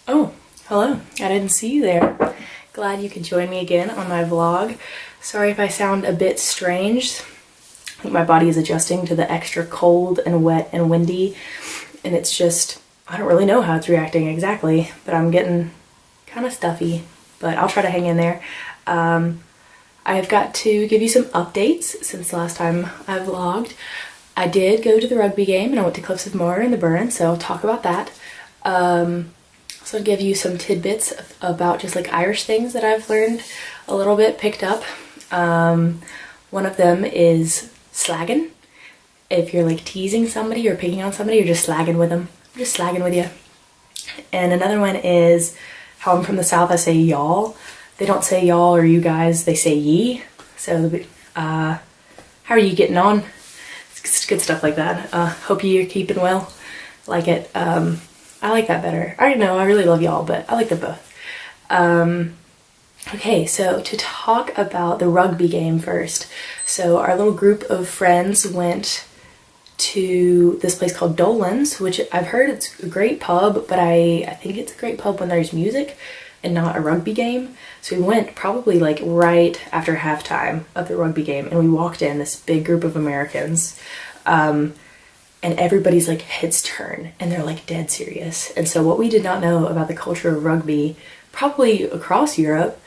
Oh, hello. I didn't see you there. Glad you could join me again on my vlog. Sorry if I sound a bit strange. I think my body is adjusting to the extra cold and wet and windy, and it's just, I don't really know how it's reacting exactly, but I'm getting kind of stuffy, but I'll try to hang in there. I've got to give you some updates since the last time I vlogged. I did go to the rugby game and I went to Cliffs of Moher in the Burren, so I'll talk about that. So I'll give you some tidbits about just like Irish things that I've learned a little bit, picked up. One of them is slagging. If you're like teasing somebody or picking on somebody, you're just slagging with them. I'm just slagging with you. And another one is how I'm from the South, I say y'all. They don't say y'all or you guys, they say ye. So, how are you getting on? It's good stuff like that. Hope you're keeping well. Like it. I like that better. I don't know, I really love y'all, but I like them both. Okay, so to talk about the rugby game first. So our little group of friends went to this place called Dolan's, which I've heard it's a great pub, but I think it's a great pub when there's music and not a rugby game. So we went probably like right after halftime of the rugby game, and we walked in, this big group of Americans, and everybody's like heads turn and they're like dead serious. And so what we did not know about the culture of rugby, probably across Europe,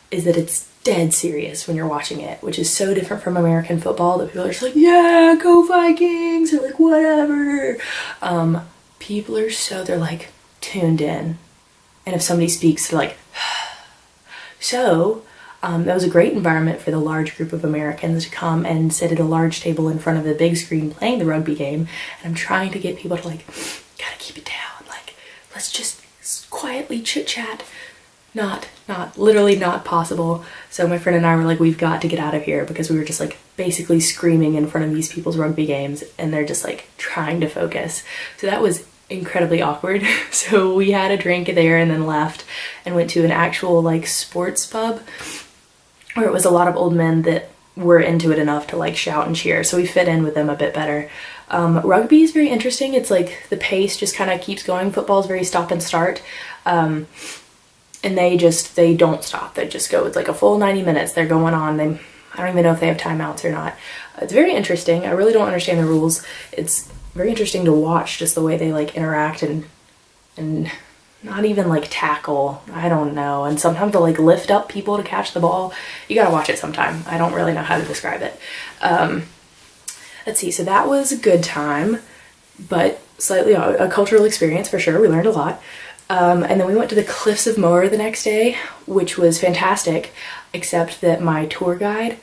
is that it's dead serious when you're watching it, which is so different from American football that people are just like, yeah, go Vikings, or like whatever. People are so, they're like tuned in. And if somebody speaks, they're like, so that was a great environment for the large group of Americans to come and sit at a large table in front of the big screen playing the rugby game. And I'm trying to get people to like, gotta keep it down. Like, let's just quietly chit chat. Literally not possible. So my friend and I were like, we've got to get out of here, because we were just like basically screaming in front of these people's rugby games and they're just like trying to focus. So that was incredibly awkward. So we had a drink there and then left and went to an actual like sports pub where it was a lot of old men that were into it enough to like shout and cheer. So we fit in with them a bit better. Rugby is very interesting. It's like the pace just kind of keeps going. Football is very stop and start. And they don't stop. They just go. It's like a full 90 minutes. They're going on. I don't even know if they have timeouts or not. It's very interesting. I really don't understand the rules. It's very interesting to watch just the way they like interact and not even like tackle. I don't know. And sometimes they'll like lift up people to catch the ball. You gotta watch it sometime. I don't really know how to describe it. Let's see. So that was a good time, but slightly a cultural experience for sure. We learned a lot. And then we went to the Cliffs of Moher the next day, which was fantastic, except that my tour guide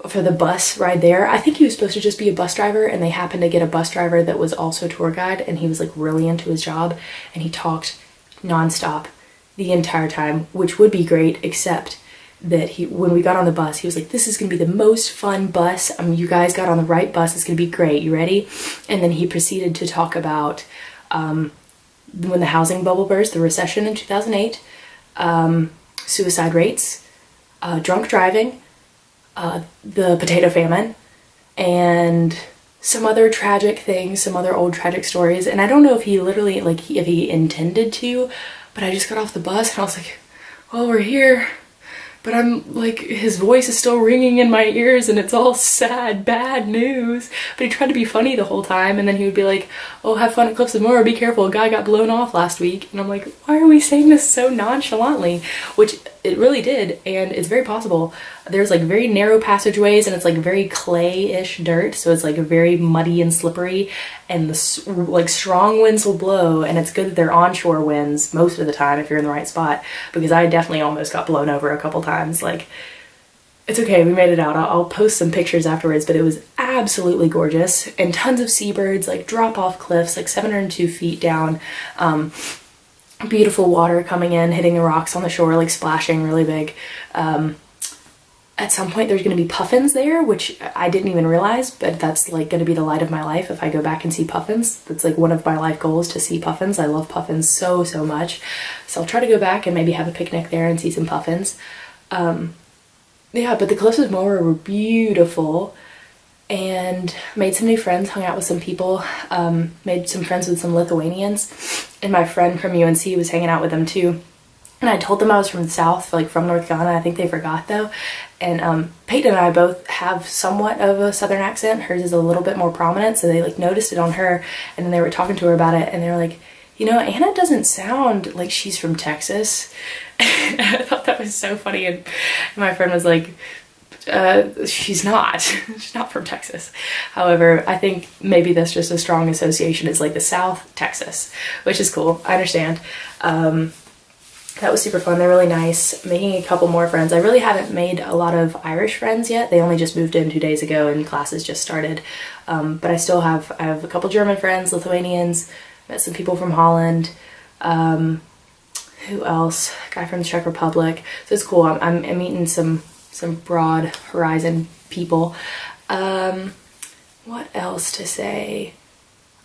for the bus ride there, I think he was supposed to just be a bus driver, and they happened to get a bus driver that was also a tour guide, and he was like really into his job, and he talked nonstop the entire time, which would be great, except that when we got on the bus, he was like, this is gonna be the most fun bus. You guys got on the right bus. It's gonna be great. You ready? And then he proceeded to talk about when the housing bubble burst, the recession in 2008, suicide rates, drunk driving, the potato famine, and some other tragic things, some other old tragic stories. And I don't know if he literally, like, if he intended to, but I just got off the bus and I was like, well, we're here. But I'm like, his voice is still ringing in my ears and it's all sad, bad news. But he tried to be funny the whole time, and then he would be like, oh, have fun at Cliffs of Moher, be careful, a guy got blown off last week. And I'm like, why are we saying this so nonchalantly? Which it really did, and it's very possible. There's like very narrow passageways and it's like very clay-ish dirt, so it's like very muddy and slippery, and like strong winds will blow, and it's good that they're onshore winds most of the time if you're in the right spot, because I definitely almost got blown over a couple times. Like, it's okay, we made it out. I'll post some pictures afterwards, but it was absolutely gorgeous, and tons of seabirds, like drop off cliffs, like 702 feet down. Beautiful water coming in, hitting the rocks on the shore, like splashing really big. At some point there's going to be puffins there, which I didn't even realize, but that's like going to be the light of my life if I go back and see puffins. That's like one of my life goals, to see puffins. I love puffins so much. So I'll try to go back and maybe have a picnic there and see some puffins. Yeah, but the Cliffs of Moher were beautiful. and made some new friends, hung out with some people, made some friends with some Lithuanians, and my friend from UNC was hanging out with them too. And I told them I was from the South, like from North Carolina. I think they forgot though. And Peyton and I both have somewhat of a Southern accent. Hers is a little bit more prominent, so they like noticed it on her, and then they were talking to her about it, and they were like, you know, Anna doesn't sound like she's from Texas. I thought that was so funny, and my friend was like, she's not. She's not from Texas. However, I think maybe that's just a strong association. It's like the South, Texas, which is cool. I understand. That was super fun. They're really nice. Making a couple more friends. I really haven't made a lot of Irish friends yet. They only just moved in 2 days ago and classes just started. But I have a couple German friends, Lithuanians, met some people from Holland. Who else? A guy from the Czech Republic. So it's cool. I'm meeting some broad horizon people. What else to say?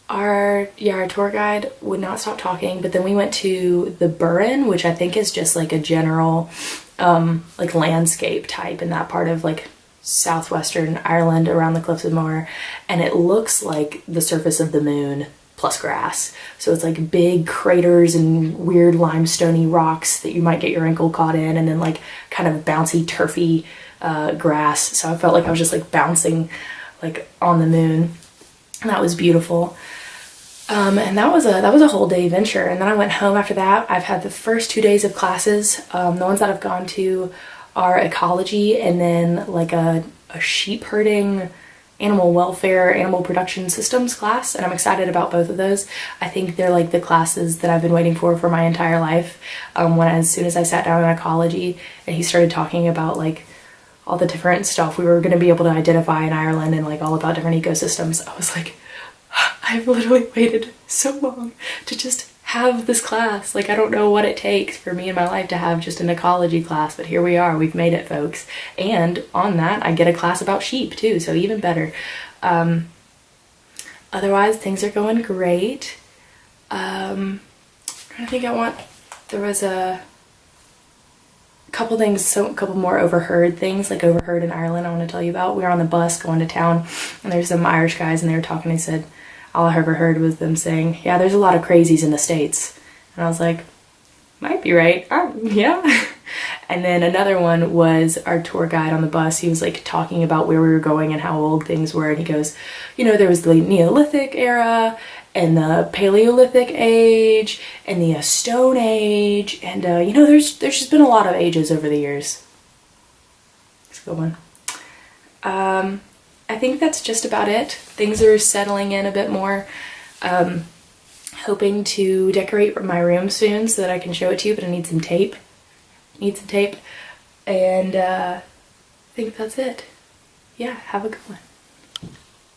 Our tour guide would not stop talking, but then we went to the Burren, which I think is just like a general like landscape type in that part of like southwestern Ireland around the cliffs of Moher, and it looks like the surface of the moon plus grass. So it's like big craters and weird limestoney rocks that you might get your ankle caught in, and then like kind of bouncy turfy grass. So I felt like I was just like bouncing like on the moon, and that was beautiful. And that was a whole day venture. And then I went home after that. I've had the first 2 days of classes. The ones that I've gone to are ecology, and then like a sheep herding, animal welfare, animal production systems class, and I'm excited about both of those. I think they're like the classes that I've been waiting for my entire life. As soon as I sat down in ecology and he started talking about like all the different stuff we were going to be able to identify in Ireland and like all about different ecosystems, I was like, I've literally waited so long to just have this class. Like, I don't know what it takes for me in my life to have just an ecology class, but here we are. We've made it, folks. And on that, I get a class about sheep too, so even better. Otherwise, things are going great. I think there was a couple things, a couple more overheard things, like overheard in Ireland I want to tell you about. We were on the bus going to town, and there's some Irish guys, and they were talking, and they said, all I ever heard was them saying, yeah, there's a lot of crazies in the States. And I was like, might be right. Yeah. And then another one was our tour guide on the bus. He was like talking about where we were going and how old things were. And he goes, you know, there was the Neolithic era and the Paleolithic age and the Stone Age. And, you know, there's just been a lot of ages over the years. It's a good one. I think that's just about it. Things are settling in a bit more. Hoping to decorate my room soon so that I can show it to you, but I need some tape. And I think that's it. Yeah, have a good one.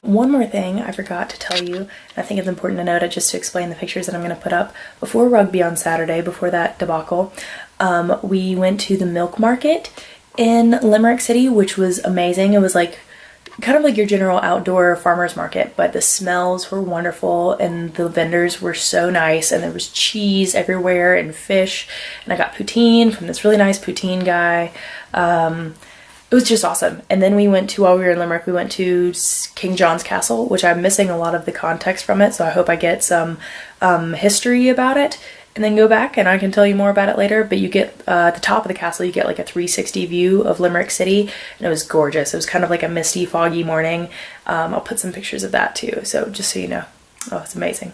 One more thing I forgot to tell you, and I think it's important to note it just to explain the pictures that I'm going to put up. Before rugby on Saturday, before that debacle, we went to the milk market in Limerick City, which was amazing. It was like kind of like your general outdoor farmer's market, but the smells were wonderful and the vendors were so nice, and there was cheese everywhere and fish, and I got poutine from this really nice poutine guy. It was just awesome. And then while we were in Limerick, we went to King John's Castle, which I'm missing a lot of the context from it, so I hope I get some history about it and then go back and I can tell you more about it later. But you get at the top of the castle, you get like a 360 view of Limerick City, and it was gorgeous. It was kind of like a misty, foggy morning. I'll put some pictures of that too, so just so you know. Oh, it's amazing.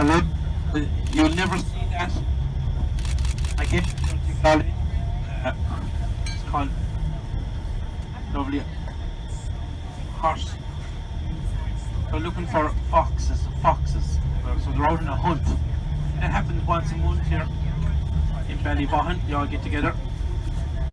live. You'll never see that again. It's called lovely horse. They're looking for foxes. So they're out on a hunt. That happens once a month here in Ballybohan. You all get together